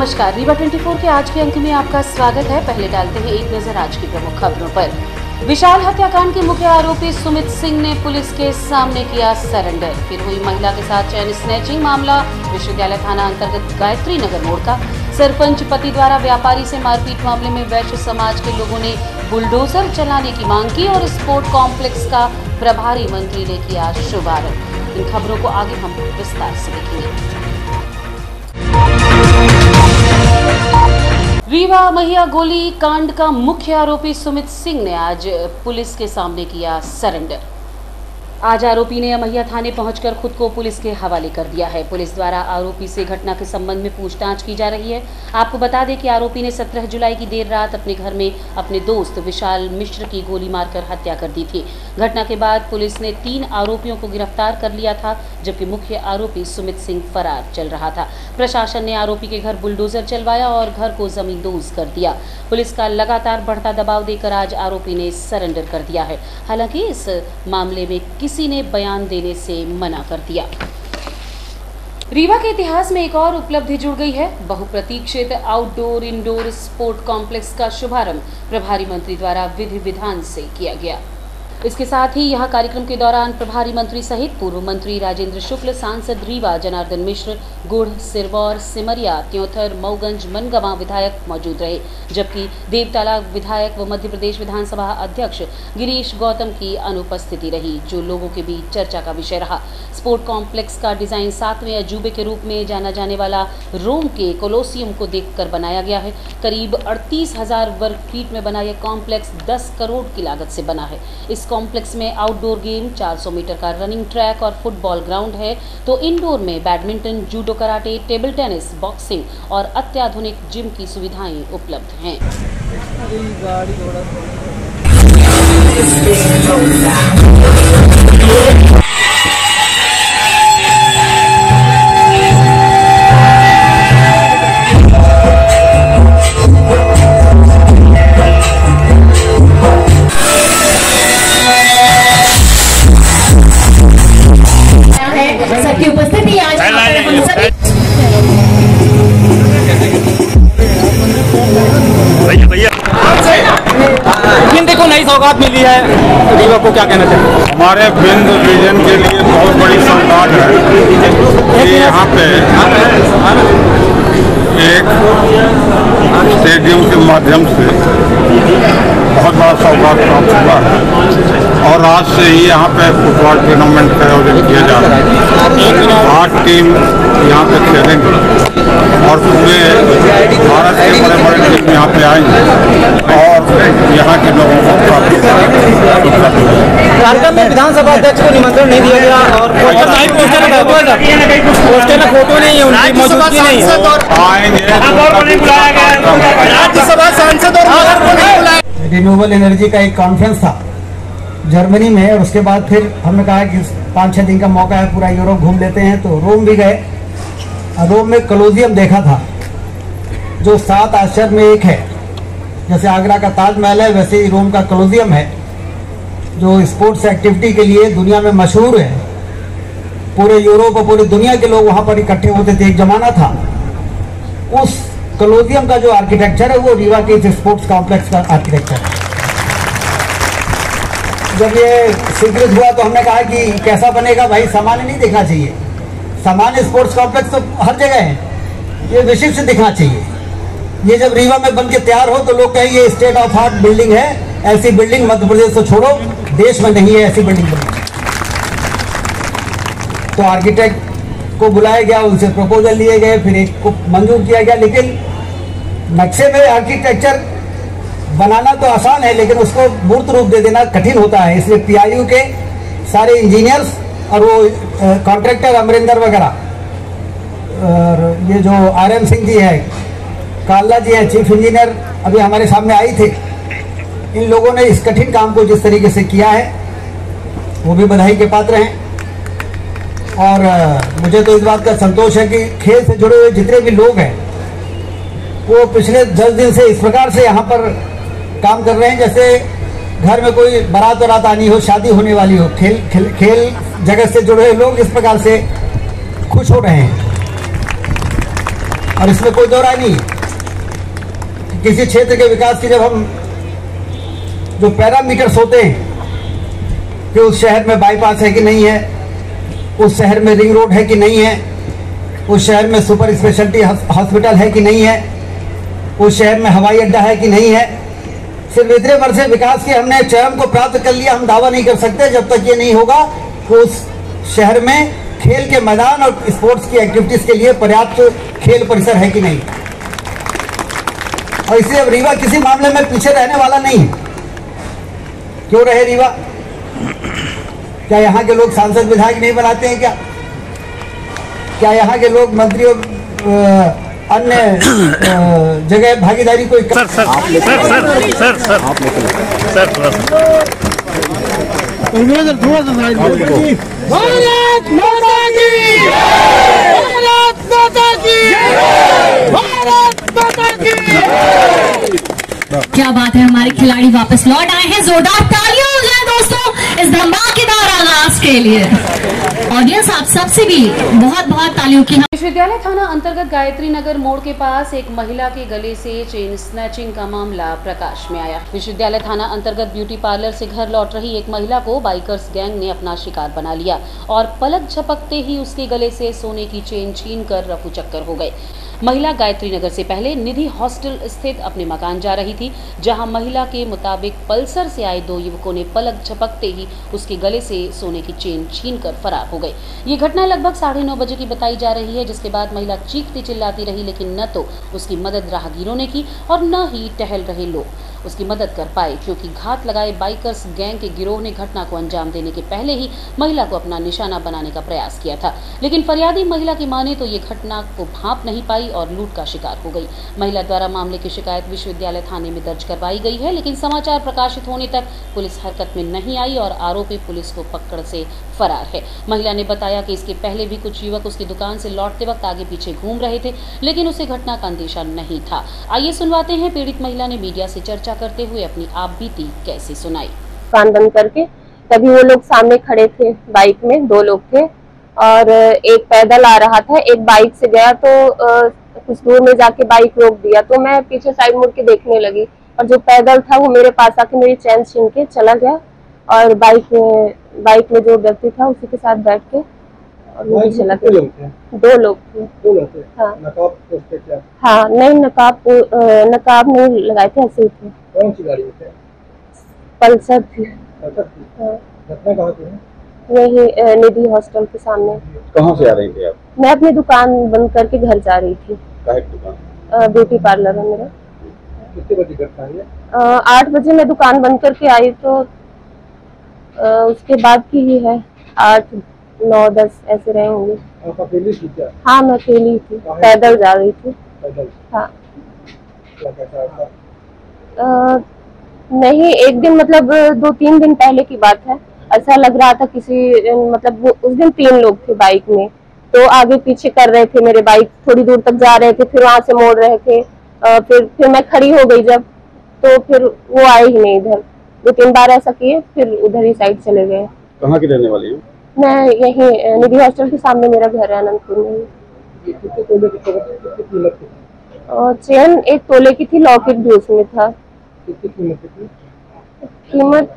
नमस्कार, रीवा 24 के आज के अंक में आपका स्वागत है। पहले डालते हैं एक नजर आज की प्रमुख खबरों पर। विशाल हत्याकांड के मुख्य आरोपी सुमित सिंह ने पुलिस के सामने किया सरेंडर। फिर हुई महिला के साथ चैन स्नैचिंग मामला विश्वविद्यालय थाना अंतर्गत गायत्री नगर मोड़ का। सरपंच पति द्वारा व्यापारी से मारपीट मामले में वैश्य समाज के लोगों ने बुलडोजर चलाने की मांग की और स्पोर्ट कॉम्प्लेक्स का प्रभारी मंत्री ने किया शुभारंभ। इन खबरों को आगे हम विस्तार से देखेंगे। रीवा महिया गोली कांड का मुख्य आरोपी सुमित सिंह ने आज पुलिस के सामने किया सरेंडर। आज आरोपी ने महिया थाने पहुंचकर खुद को पुलिस के हवाले कर दिया है। पुलिस द्वारा आरोपी से घटना के संबंध में पूछताछ की जा रही है। आपको बता दें कि आरोपी ने 17 जुलाई की देर रात अपने घर में अपने दोस्त विशाल मिश्र की गोली मारकर हत्या कर दी थी। घटना के बाद पुलिस ने 3 आरोपियों को गिरफ्तार कर लिया था, जबकि मुख्य आरोपी सुमित सिंह फरार चल रहा था। प्रशासन ने आरोपी के घर बुलडोजर चलवाया और घर को जमींदोज कर दिया। पुलिस का लगातार बढ़ता दबाव देकर आज आरोपी ने सरेंडर कर दिया है। हालांकि इस मामले में किसी ने बयान देने से मना कर दिया। रीवा के इतिहास में एक और उपलब्धि जुड़ गई है। बहुप्रतीक्षित आउटडोर इंडोर स्पोर्ट कॉम्प्लेक्स का शुभारंभ प्रभारी मंत्री द्वारा विधि विधान से किया गया। इसके साथ ही यह कार्यक्रम के दौरान प्रभारी मंत्री सहित पूर्व मंत्री राजेंद्र शुक्ल, सांसद रीवा जनार्दन मिश्र, गुढ़, सिरमौर, सिमरिया, त्योंथर, मऊगंज, मनगवा विधायक मौजूद रहे, जबकि देवताला विधायक व मध्य प्रदेश विधानसभा अध्यक्ष गिरीश गौतम की अनुपस्थिति रही, जो लोगों के बीच चर्चा का विषय रहा। स्पोर्ट कॉम्प्लेक्स का डिजाइन 7वें अजूबे के रूप में जाना जाने वाला रोम के कोलोसियम को देखकर बनाया गया है। करीब 38,000 वर्ग फीट में बना यह कॉम्प्लेक्स 10 करोड़ की लागत से बना है। इस कॉम्प्लेक्स में आउटडोर गेम, 400 मीटर का रनिंग ट्रैक और फुटबॉल ग्राउंड है, तो इंडोर में badminton, judo, karate, table tennis, boxing और अत्याधुनिक जिम की सुविधाएं उपलब्ध हैं। सबकी उपस्थिति आज भैया देखो नई सौगात मिली है, रीवा को क्या कहना चाहिए? हमारे बिंद रीजन के लिए बहुत बड़ी सौगात है कि यहाँ पे एक स्टेडियम के माध्यम से बहुत बड़ा सौगात प्राप्त हुआ है और आज से ही यहाँ पे फुटबॉल टूर्नामेंट का आयोजन किया जा रहा है। 8 टीम यहाँ पे खेलेंगे और पूरे भारत के बड़े बड़े टीम यहाँ पे आएंगे और यहाँ के लोगों को काफी कार्यक्रम में विधानसभा अध्यक्ष को निमंत्रण नहीं दिया गया और पोस्टर में फोटो नहीं है, उनकी मौजूदगी नहीं है। आएंगे राज्यसभा सांसद और रिन्यूएबल एनर्जी का एक कॉन्फ्रेंस था जर्मनी में, और उसके बाद फिर हमने कहा कि 5-6 दिन का मौका है, पूरा यूरोप घूम लेते हैं, तो रोम भी गए। रोम में कोलोसियम देखा था, जो 7 आश्चर्य में एक है। जैसे आगरा का ताजमहल है, वैसे ही रोम का कोलोसियम है, जो स्पोर्ट्स एक्टिविटी के लिए दुनिया में मशहूर है। पूरे यूरोप और पूरी दुनिया के लोग वहां पर इकट्ठे होते थे, एक जमाना था। उस कोलोसियम का जो आर्किटेक्चर है वो रीवा के स्पोर्ट्स कॉम्प्लेक्स का आर्किटेक्चर है। जब ये स्वीकृत हुआ तो हमने कहा कि कैसा बनेगा भाई, सामान्य नहीं दिखना चाहिए। सामान्य स्पोर्ट्स कॉम्प्लेक्स तो हर जगह है, ये विशिष्ट दिखना चाहिए। ये जब रीवा में बन के तैयार हो तो लोग कहें ये स्टेट ऑफ आर्ट बिल्डिंग है, ऐसी बिल्डिंग मध्य प्रदेश को छोड़ो देश में नहीं है ऐसी बिल्डिंग बनी। तो आर्किटेक्ट को बुलाया गया, उनसे प्रपोजल लिए गए, फिर एक को मंजूर किया गया। लेकिन नक्शे में आर्किटेक्चर बनाना तो आसान है, लेकिन उसको मूर्त रूप दे देना कठिन होता है। इसलिए पीआईयू के सारे इंजीनियर्स और वो कॉन्ट्रैक्टर अमरिंदर वगैरह, और ये जो RM सिंह जी है, काल्ला जी हैं चीफ इंजीनियर, अभी हमारे सामने आई थे। इन लोगों ने इस कठिन काम को जिस तरीके से किया है वो भी बधाई के पात्र हैं। और मुझे तो इस बात का संतोष है कि खेल से जुड़े हुए जितने भी लोग हैं वो पिछले 10 दिन से इस प्रकार से यहाँ पर काम कर रहे हैं जैसे घर में कोई बारात वरात आनी हो, शादी होने वाली हो। खेल जगत से जुड़े हुए लोग इस प्रकार से खुश हो रहे हैं। और इसमें कोई दो राय नहीं। किसी क्षेत्र के विकास की जब हम जो पैरामीटर्स होते हैं कि उस शहर में बाईपास है कि नहीं है, उस शहर में रिंग रोड है कि नहीं है, उस शहर में सुपर स्पेशलिटी हॉस्पिटल है कि नहीं है, उस शहर में हवाई अड्डा है कि नहीं है, सिर्फ इतने वर्ष से विकास के हमने चरम को प्राप्त कर लिया, हम दावा नहीं कर सकते जब तक ये नहीं होगा कि उस शहर में खेल के मैदान और स्पोर्ट्स की एक्टिविटीज के लिए पर्याप्त खेल परिसर है कि नहीं। और इसलिए अब रीवा किसी मामले में पीछे रहने वाला नहीं है। क्यों रहे रीवा? क्या यहाँ के लोग सांसद विधायक नहीं बनाते हैं? क्या यहाँ के लोग मंत्री और अन्य जगह भागीदारी कोई सर भारत माता की, भारत माता की, भारत माता की। क्या बात है, हमारे खिलाड़ी वापस लौट आए हैं। जोरदार तालियां हो जाए दोस्तों इस धमाकेदार आगाज के लिए। ऑडियंस आप सबसे भी बहुत बहुत तालियों की। विश्वविद्यालय थाना अंतर्गत गायत्री नगर मोड़ के पास एक महिला के गले से चेन स्नैचिंग का मामला प्रकाश में आया। विश्वविद्यालय थाना अंतर्गत ब्यूटी पार्लर से घर लौट रही एक महिला को बाइकर्स गैंग ने अपना शिकार बना लिया और पलक झपकते ही उसके गले से सोने की चेन छीनकर रफू चक्कर हो गए। महिला गायत्री नगर से पहले निधि हॉस्टल स्थित अपने मकान जा रही थी, जहां महिला के मुताबिक पल्सर से आए दो युवकों ने पलक झपकते ही उसके गले से सोने की चेन छीनकर फरार हो गए। ये घटना लगभग 9:30 बजे की बताई जा रही है, जिसके बाद महिला चीखती चिल्लाती रही, लेकिन न तो उसकी मदद राहगीरों ने की और न ही टहल रहे लोग उसकी मदद कर पाए, क्योंकि घात लगाए बाइकर्स गैंग के गिरोह ने घटना को अंजाम देने के पहले ही महिला को अपना निशाना बनाने का प्रयास किया था। लेकिन फरियादी महिला की माने तो ये घटना को भांप नहीं पाई और लूट का शिकार हो गई। महिला द्वारा मामले की शिकायत विश्वविद्यालय थाने में दर्ज करवाई गई है, लेकिन समाचार प्रकाशित होने तक पुलिस हरकत में नहीं आई और आरोपी पुलिस को पकड़ से फरार है। महिला ने बताया कि इसके पहले भी कुछ युवक उसकी दुकान से लौटते वक्त आगे पीछे घूम रहे थे, लेकिन उसे घटना का अंदेशा नहीं था। आइए सुनवाते हैं पीड़ित महिला ने मीडिया से चर्चा करते हुए अपनी आप बीती कैसे सुनाई। दुकान बंद करके तभी वो लोग सामने खड़े थे, बाइक में 2 लोग थे और एक पैदल आ रहा था, एक बाइक से गया तो कुछ दूर में जाके बाइक रोक दिया, तो मैं पीछे साइड मुड़ के देखने लगी और जो पैदल था वो मेरे पास आके मेरी चैन छीन के चला गया और बाइक में जो व्यक्ति था उसी के साथ बैठ के और वो भी चला गया। 2 लोग थे। हाँ हाँ, नहीं नकाब नहीं लगाए थे, ऐसे ही थे। कौन सी गाड़ी थे? पल्सर थी। हाँ। घटना कहाँ पे है? यही निधि हॉस्टल के सामने। कहाँ से आ रही थी आप? मैं अपनी दुकान बंद करके घर जा रही थी। दुकान? ब्यूटी पार्लर है मेरा। कितने बजे घटना है? 8 बजे मैं दुकान बंद करके आई तो उसके बाद की ही है, 8, 9, 10 ऐसे रहे होंगे। आप अकेली थी क्या? हाँ मैं अकेली थी, पैदल जा रही थी। पैदल? हाँ। क्या कैसा था? नहीं, एक दिन मतलब 2-3 दिन पहले की बात है। ऐसा लग रहा था किसी मतलब वो उस दिन 3 लोग थे बाइक में, तो आगे पीछे कर रहे थे, मेरे बाइक थोड़ी दूर तक जा रहे थे, फिर वहां से मोड़ रहे थे। फिर मैं खड़ी हो गई जब, तो फिर वो आए ही नहीं इधर। 2-3 बार ऐसा किए, फिर उधर ही साइड चले गए। कहाँ की रहने वाली है? मैं यही निधि हॉस्टल के सामने मेरा घर है, अनंतपुर में। और चेन 1 तोले की थी, लॉकेट भी उसमें था। कीमत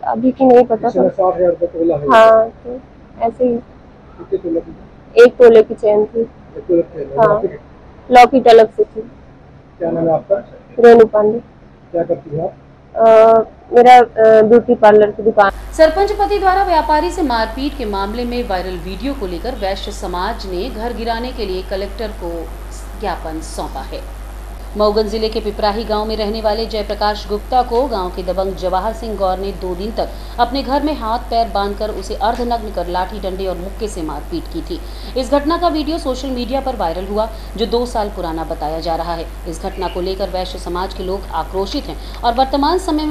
अभी की नहीं पता। 60,000 रुपए तोला है। हाँ, तो ऐसे ही 1 तोले की चेन थी। हाँ, लॉकेट अलग से थी। क्या नाम है आपका? रेणु पांडे। क्या करती है आप? मेरा ब्यूटी पार्लर की दुकान। सरपंच पति द्वारा व्यापारी से मारपीट के मामले में वायरल वीडियो को लेकर वैश्य समाज ने घर गिराने के लिए कलेक्टर को ज्ञापन सौंपा है। मऊगंज जिले के पिपराही गांव में रहने वाले जयप्रकाश गुप्ता को गांव के दबंग जवाहर सिंह गौर ने 2 दिन तक अपने घर में हाथ पैर बांधकर उसे अर्धनग्न कर लाठी डंडे और मुक्के से मारपीट की थी। इस घटना का वीडियो सोशल मीडिया पर वायरल हुआ, जो 2 साल पुराना बताया जा रहा है। इस घटना को लेकर वैश्य समाज के लोग आक्रोशित हैं और वर्तमान समय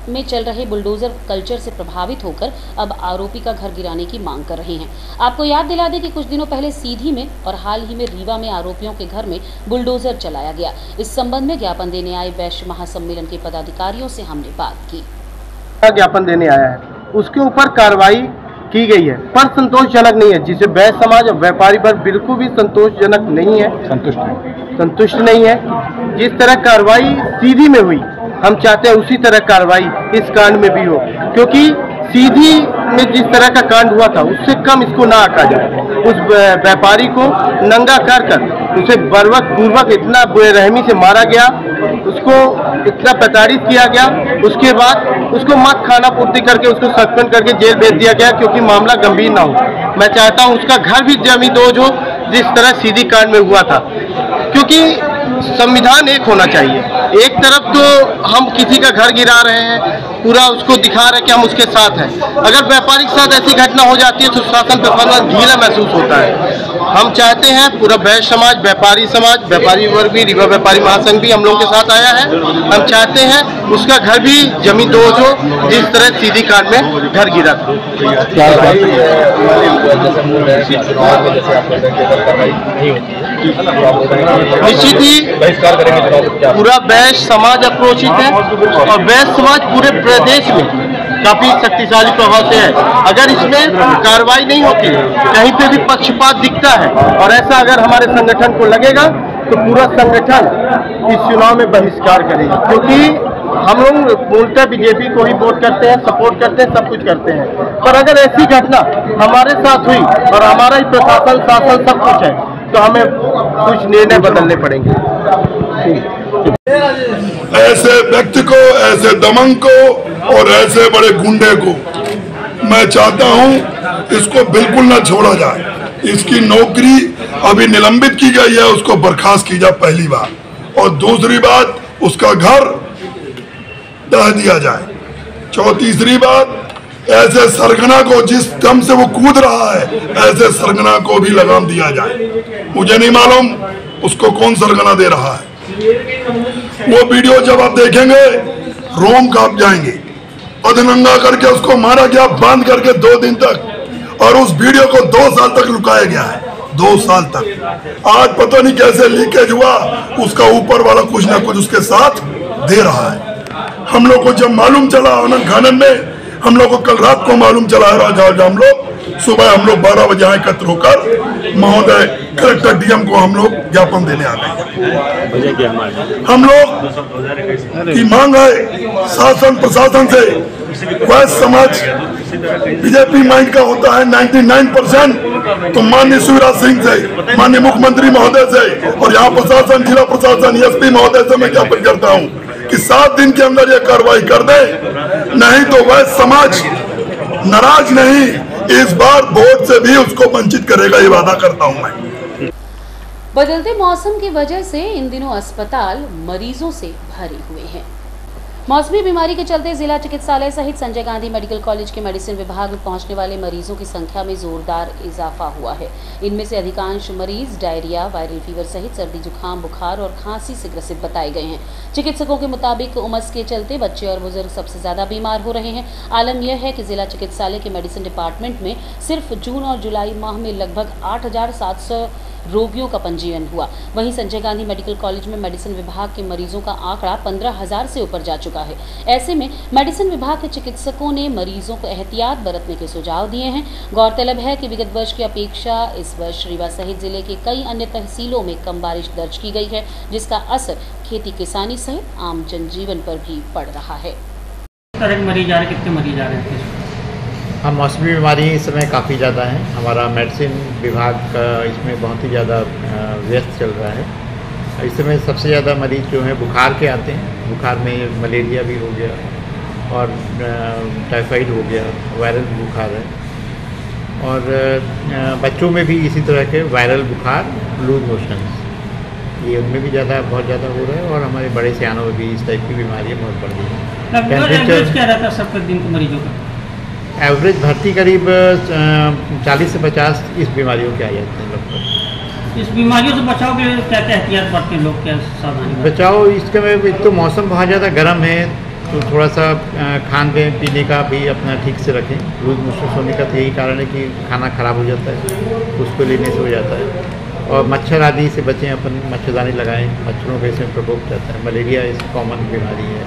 में चल रहे बुलडोजर कल्चर से प्रभावित होकर अब आरोपी का घर गिराने की मांग कर रहे हैं। आपको याद दिला दें कि कुछ दिनों पहले सीधी में और हाल ही में रीवा में आरोपियों के घर में बुलडोजर चलाया गया। इस संबंध में ज्ञापन देने आए वैश्य महासम्मेलन के पदाधिकारियों से हमने बात की। ज्ञापन देने आया है, उसके ऊपर कार्रवाई की गई है, पर संतोषजनक नहीं है, जिसे वैश्य समाज और व्यापारी वर्ग बिल्कुल भी संतोषजनक नहीं है, संतुष्ट नहीं है। जिस तरह कार्रवाई सीधी में हुई, हम चाहते हैं उसी तरह कार्रवाई इस कांड में भी हो, क्योंकि सीधी में जिस तरह का कांड हुआ था उससे कम इसको ना आंका जाए। उस व्यापारी को नंगा कर उसे बर्वक पूर्वक इतना बेरहमी से मारा गया, उसको इतना प्रताड़ित किया गया, उसके बाद उसको मत खाना पूर्ति करके उसको सस्पेंड करके जेल भेज दिया गया, क्योंकि मामला गंभीर ना हो। मैं चाहता हूं उसका घर भी जमींदोज हो जिस तरह सीधी कांड में हुआ था, क्योंकि संविधान एक होना चाहिए। एक तरफ तो हम किसी का घर गिरा रहे हैं, पूरा उसको दिखा रहे हैं कि हम उसके साथ हैं। अगर व्यापारी के साथ ऐसी घटना हो जाती है तो शासन प्रशासन ढीला महसूस होता है। हम चाहते हैं पूरा वैश्य समाज, व्यापारी वर्ग भी, रीवा व्यापारी महासंघ भी हम लोगों के साथ आया है। हम चाहते हैं उसका घर भी जमींदोज हो जिस तरह सीधी कांड में घर गिरा था। निश्चित ही पूरा वैश्य समाज आक्रोशित है और वैश्य समाज पूरे प्रदेश में काफी शक्तिशाली प्रभाव से है। अगर इसमें कार्रवाई नहीं होती, कहीं पे भी पक्षपात दिखता है और ऐसा अगर हमारे संगठन को लगेगा तो पूरा संगठन इस चुनाव में बहिष्कार करेगा, क्योंकि हम लोग मूलतः बीजेपी को ही वोट करते हैं, सपोर्ट करते हैं, सब कुछ करते हैं। पर अगर ऐसी घटना हमारे साथ हुई और हमारा ही प्रशासन शासन सब कुछ है तो हमें कुछ निर्णय बदलने पड़ेंगे। ऐसे व्यक्ति को, ऐसे दमन को और ऐसे बड़े गुंडे को मैं चाहता हूं इसको बिल्कुल न छोड़ा जाए। इसकी नौकरी अभी निलंबित की गई है, उसको बर्खास्त की जाए पहली बात, और दूसरी बात उसका घर ढह दिया जाए। तीसरी बात, ऐसे सरगना को जिस दम से वो कूद रहा है, ऐसे सरगना को भी लगाम दिया जाए। मुझे नहीं मालूम उसको कौन सरगना दे रहा है। वो वीडियो जब आप देखेंगे रोम कांप जाएंगे। अधनंगा करके उसको मारा गया, बांध करके 2 दिन तक, और उस वीडियो को 2 साल तक लुकाया गया है, 2 साल तक। आज पता नहीं कैसे लीकेज हुआ, उसका ऊपर वाला कुछ ना कुछ उसके साथ दे रहा है। हम लोग को जब मालूम चला आनंद खानन में, हम लोग को कल रात को मालूम चला है, राजा हम लोग सुबह 12 बजे एकत्र होकर महोदय कलेक्टर डीएम को हम लोग ज्ञापन देने आ गए। हम लोग की मांग है शासन प्रशासन से, वैश्य समाज बीजेपी माइंड का होता है 99%, तो माननीय शिवराज सिंह से, माननीय मुख्यमंत्री महोदय से और यहाँ प्रशासन, जिला प्रशासन, एसपी महोदय से मैं ज्ञापन करता हूँ कि 7 दिन के अंदर ये कार्रवाई कर दे, नहीं तो वैश्य समाज नाराज नहीं, इस बार वोट से भी उसको वंचित करेगा, ये वादा करता हूँ मैं। बदलते मौसम की वजह से इन दिनों अस्पताल मरीजों से भरे हुए हैं। मौसमी बीमारी के चलते जिला चिकित्सालय सहित संजय गांधी मेडिकल कॉलेज के मेडिसिन विभाग में पहुंचने वाले मरीजों की संख्या में जोरदार इजाफा हुआ है। इनमें से अधिकांश मरीज डायरिया, वायरल फीवर सहित सर्दी, जुकाम, बुखार और खांसी से ग्रसित बताए गए हैं। चिकित्सकों के मुताबिक उमस के चलते बच्चे और बुजुर्ग सबसे ज्यादा बीमार हो रहे हैं। आलम यह है कि जिला चिकित्सालय के मेडिसिन डिपार्टमेंट में सिर्फ जून और जुलाई माह में लगभग 8,700 रोगियों का पंजीयन हुआ। वहीं संजय गांधी मेडिकल कॉलेज में मेडिसिन विभाग के मरीजों का आंकड़ा 15,000 से ऊपर जा चुका है। ऐसे में मेडिसिन विभाग के चिकित्सकों ने मरीजों को एहतियात बरतने के सुझाव दिए हैं। गौरतलब है कि विगत वर्ष की अपेक्षा इस वर्ष रीवा सहित जिले के कई अन्य तहसीलों में कम बारिश दर्ज की गई है, जिसका असर खेती किसानी सहित आम जनजीवन पर भी पड़ रहा है। मरीज आ रहे, कितने मरीज आ रहे हैं? हम मौसमी बीमारी इस समय काफ़ी ज़्यादा है। हमारा मेडिसिन विभाग का इसमें बहुत ही ज़्यादा व्यस्त चल रहा है। इस समय सबसे ज़्यादा मरीज जो हैं बुखार के आते हैं। बुखार में मलेरिया भी हो गया और टाइफाइड हो गया, वायरल बुखार है, और बच्चों में भी इसी तरह के वायरल बुखार, लूज मोशन, ये उनमें भी बहुत ज़्यादा हो रहा है। और हमारे बड़े सियानों में भी इस टाइप की बीमारियाँ बहुत बढ़ रही हैं। टेम्परेचर क्या रहता है सबके दिन के मरीजों का? एवरेज भर्ती करीब 40 से 50 इस बीमारियों के आ जाते हैं लगभग। इस बीमारियों से बचाव के लिए क्या क्या एहतियात बरतें लोग, क्या सावधानी? बचाव इसके में एक तो मौसम बहुत ज़्यादा गर्म है, तो थोड़ा सा खान पीने का भी अपना ठीक से रखें। लूज मोशन होने का तो यही कारण है कि खाना खराब हो जाता है, उसको लेने से हो जाता है। और मच्छर आदि से बचें, अपन मच्छरदानी लगाएं, मच्छरों का इसमें प्रकोप रहता है। मलेरिया इस कॉमन बीमारी है।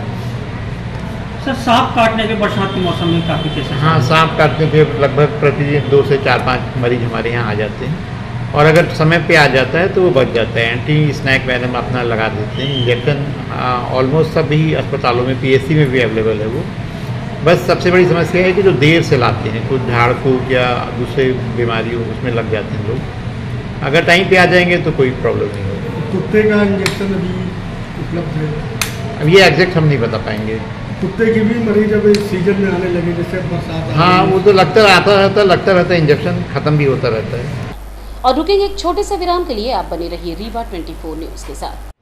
सर सांप काटने के बरसात के मौसम में काफ़ी केसेस? हाँ, सांप काटने के लगभग प्रतिदिन 2 से 4-5 मरीज हमारे यहाँ आ जाते हैं, और अगर समय पे आ जाता है तो वो बच जाता है। एंटी स्नैक वेनम अपना लगा देते हैं। इंजेक्शन ऑलमोस्ट सभी अस्पतालों में, पीएससी में भी अवेलेबल है वो। बस सबसे बड़ी समस्या है कि जो देर से लाते हैं, कुछ झाड़ फूक या दूसरे बीमारियों उसमें लग जाते हैं लोग। अगर टाइम पे आ जाएंगे तो कोई प्रॉब्लम नहीं होगी। कुत्ते का इंजेक्शन अभी उपलब्ध है? अब ये एग्जैक्ट हम नहीं बता पाएंगे। कुत्ते की भी मरीज अब इस सीजन में आने लगे, जैसे बरसात। हाँ, वो तो लगता रहता है, इंजेक्शन खत्म भी होता रहता है। और रुकेंगे एक छोटे से विराम के लिए। आप बने रहिए रीवा 24 न्यूज के साथ।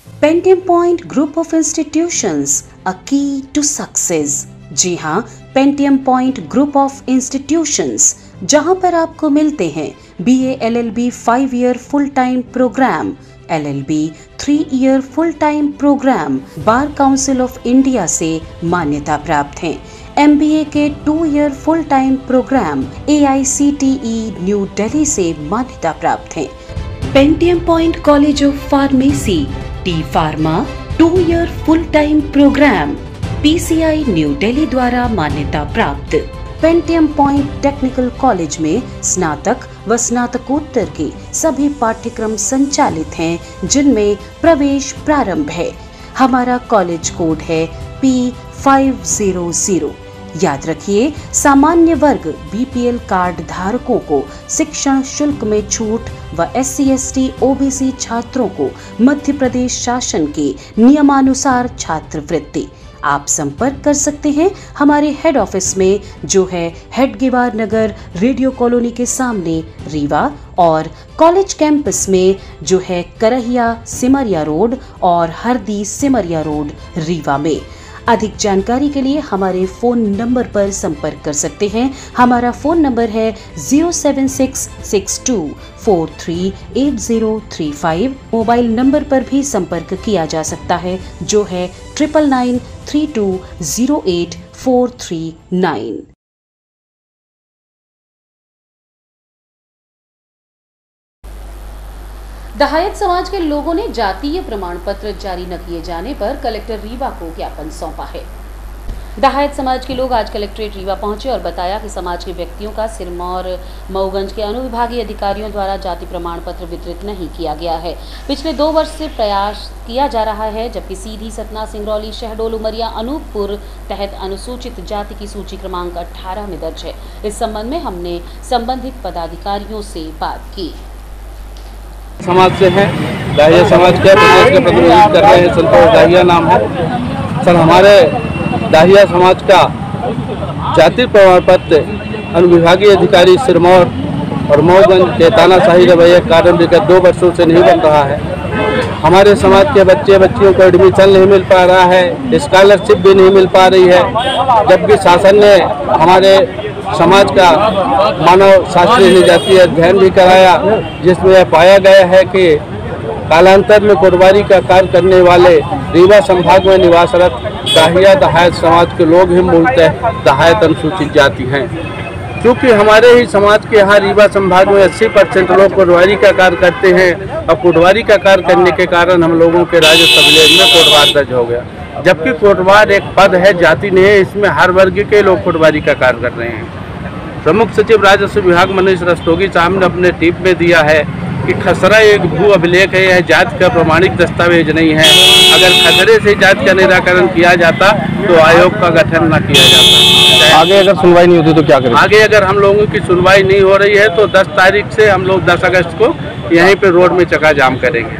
Pentium Point group of institutions, a key to success. जी हाँ, Pentium Point group of institutions, जहाँ पर आपको मिलते हैं BA LLB 5 year full time programme, LLB 3 year full time programme, Bar Council of India से मान्यता प्राप्त हैं। MBA के 2 year full time programme AICTE New Delhi से मान्यता प्राप्त हैं। Pentium Point college of pharmacy, T pharma 2 year full time program PCI New Delhi द्वारा मान्यता प्राप्त। पेंटियम पॉइंट टेक्निकल कॉलेज में स्नातक व स्नातकोत्तर के सभी पाठ्यक्रम संचालित हैं, जिनमें प्रवेश प्रारंभ है। हमारा कॉलेज कोड है P500। याद रखिए, सामान्य वर्ग BPL कार्ड धारकों को शिक्षण शुल्क में छूट व SC ST OBC छात्रों को मध्य प्रदेश शासन के नियमानुसार छात्रवृत्ति। आप संपर्क कर सकते हैं हमारे हेड ऑफिस में, जो है हेडगेवार नगर, रेडियो कॉलोनी के सामने, रीवा, और कॉलेज कैंपस में, जो है करहिया सिमरिया रोड और हरदी सिमरिया रोड, रीवा में। अधिक जानकारी के लिए हमारे फोन नंबर पर संपर्क कर सकते हैं। हमारा फोन नंबर है 07662438035। मोबाइल नंबर पर भी संपर्क किया जा सकता है, जो है 9992084339। दहायत समाज के लोगों ने जातीय प्रमाण पत्र जारी न किए जाने पर कलेक्टर रीवा को ज्ञापन सौंपा है। दहायत समाज के लोग आज कलेक्ट्रेट रीवा पहुंचे और बताया कि समाज के व्यक्तियों का सिरमौर मऊगंज के अनुविभागीय अधिकारियों द्वारा जाति प्रमाण पत्र वितरित नहीं किया गया है। पिछले 2 वर्ष से प्रयास किया जा रहा है, जबकि सीधी, सतना, सिंगरौली, शहडोल, उमरिया, अनूपपुर तहत अनुसूचित जाति की सूची क्रमांक 18 में दर्ज है। इस संबंध में हमने संबंधित पदाधिकारियों से बात की। समाज से हैं, दाहिया समाज के प्रदेश के प्रतिनिधित्व कर रहे हैं, संतोष दाहिया नाम है सर। हमारे दाहिया समाज का जाति प्रमाण पत्र अनुविभागीय अधिकारी सिरमौर और मऊगंज के तानाशाही रवैये के कारण विगत 2 वर्षों से नहीं बन रहा है। हमारे समाज के बच्चियों को एडमिशन नहीं मिल पा रहा है, स्कॉलरशिप भी नहीं मिल पा रही है, जबकि शासन ने हमारे समाज का मानव शास्त्रीय जातीय अध्ययन भी कराया, जिसमें यह पाया गया है कि कालांतर में कोटवारी का कार्य करने वाले रीवा संभाग में निवासरत दाहियत समाज के लोग ही मूलतः दाहियत अनुसूचित जाति हैं। क्योंकि हमारे ही समाज के यहाँ रीवा संभाग में 80% लोग कोटवारी का कार्य करते हैं, और कोटवारी का कार्य करने के कारण हम लोगों के राजस्व विलेज में कोटवार दर्ज हो गया, जबकि कोटवार एक पद है, जाति नहीं है। इसमें हर वर्ग के लोग कोटवारी का कार्य कर रहे हैं। प्रमुख सचिव राजस्व विभाग मनीष रस्तोगी साहब ने अपने टीप में दिया है कि खसरा एक भू अभिलेख है, यह जाति का प्रमाणिक दस्तावेज नहीं है। अगर खसरे से जाति का निराकरण किया जाता तो आयोग का गठन न किया जाता। आगे अगर सुनवाई नहीं होती तो क्या करें? आगे अगर हम लोगों की सुनवाई नहीं हो रही है तो 10 तारीख से हम लोग 10 अगस्त को यहीं पे रोड में चक्का जाम करेंगे।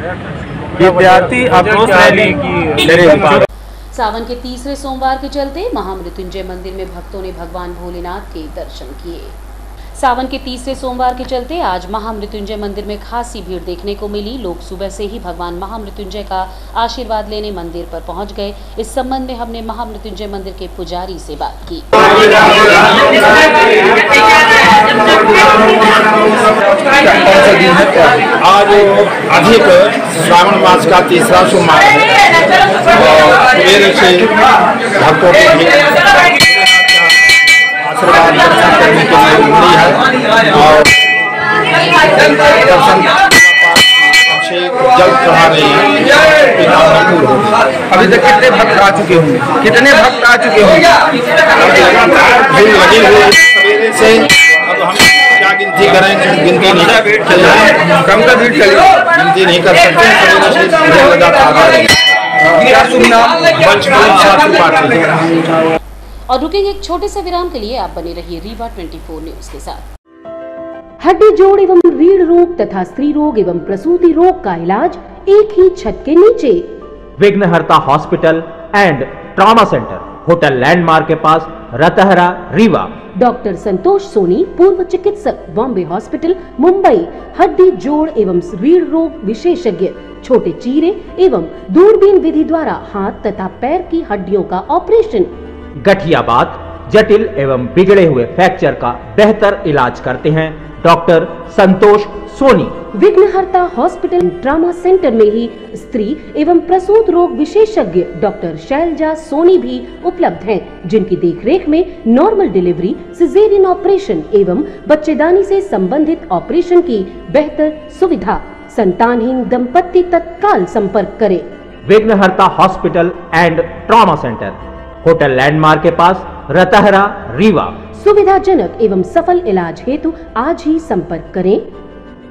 विद्यार्थी आक्रोश रैली सावन के तीसरे सोमवार के चलते महामृत्युंजय मंदिर में भक्तों ने भगवान भोलेनाथ के दर्शन किए। सावन के तीसरे सोमवार के चलते आज महामृत्युंजय मंदिर में खासी भीड़ देखने को मिली। लोग सुबह से ही भगवान महामृत्युंजय का आशीर्वाद लेने मंदिर पर पहुंच गए। इस संबंध में हमने महामृत्युंजय मंदिर के पुजारी से बात की। आज अधिक श्रावण मास का तीसरा सोमवार है और सवेरे से भक्तों को आशीर्वाद दर्शन करने के लिए उमड़ी है और दर्शन से जल चढ़ा रही है। अभी तक कितने भक्त आ चुके होंगे? कितने भक्त आ चुके होंगे? से अब हम क्या गिनती करें? गिनती नहीं चल रहा है, कम का भीड़ चली, गिनती नहीं कर सकते। क्या शुभ नाम? और रुकेंगे एक छोटे से विराम के लिए। आप बने रहिए रीवा 24 न्यूज के साथ। हड्डी जोड़ एवं रीढ़ रोग तथा स्त्री रोग एवं प्रसूति रोग का इलाज एक ही छत के नीचे। विघ्नहर्ता hospital and trauma centre, hotel landmark के पास, रतहरा, रीवा। डॉक्टर संतोष सोनी, पूर्व चिकित्सक, बॉम्बे हॉस्पिटल, मुंबई। हड्डी जोड़ एवं रीढ़ रोग विशेषज्ञ, छोटे चीरे एवं दूरबीन विधि द्वारा हाथ तथा पैर की हड्डियों का ऑपरेशन। गठियाबात, जटिल एवं बिगड़े हुए फ्रैक्चर का बेहतर इलाज करते हैं डॉक्टर संतोष सोनी। विघ्नहर्ता हॉस्पिटल ट्रॉमा सेंटर में ही स्त्री एवं प्रसूत रोग विशेषज्ञ डॉक्टर शैलजा सोनी भी उपलब्ध हैं, जिनकी देखरेख में नॉर्मल डिलीवरी, सिजेरियन ऑपरेशन एवं बच्चेदानी से संबंधित ऑपरेशन की बेहतर सुविधा। संतानहीन दंपत्ति तत्काल संपर्क करें। विघ्नहर्ता hospital and trauma centre, hotel landmark के पास, रतहरा, रीवा। सुविधाजनक एवं सफल इलाज हेतु आज ही संपर्क करें।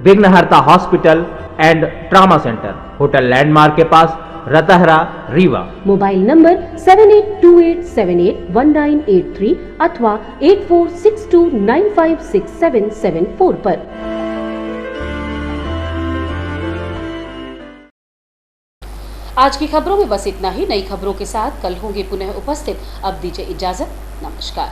विघ्नहर्ता hospital and trauma centre, hotel landmark के पास, रतहरा, रीवा। मोबाइल नंबर 7828781983 अथवा 8462956774 पर। आज की खबरों में बस इतना ही। नई खबरों के साथ कल होंगे पुनः उपस्थित। अब दीजिए इजाजत, नमस्कार।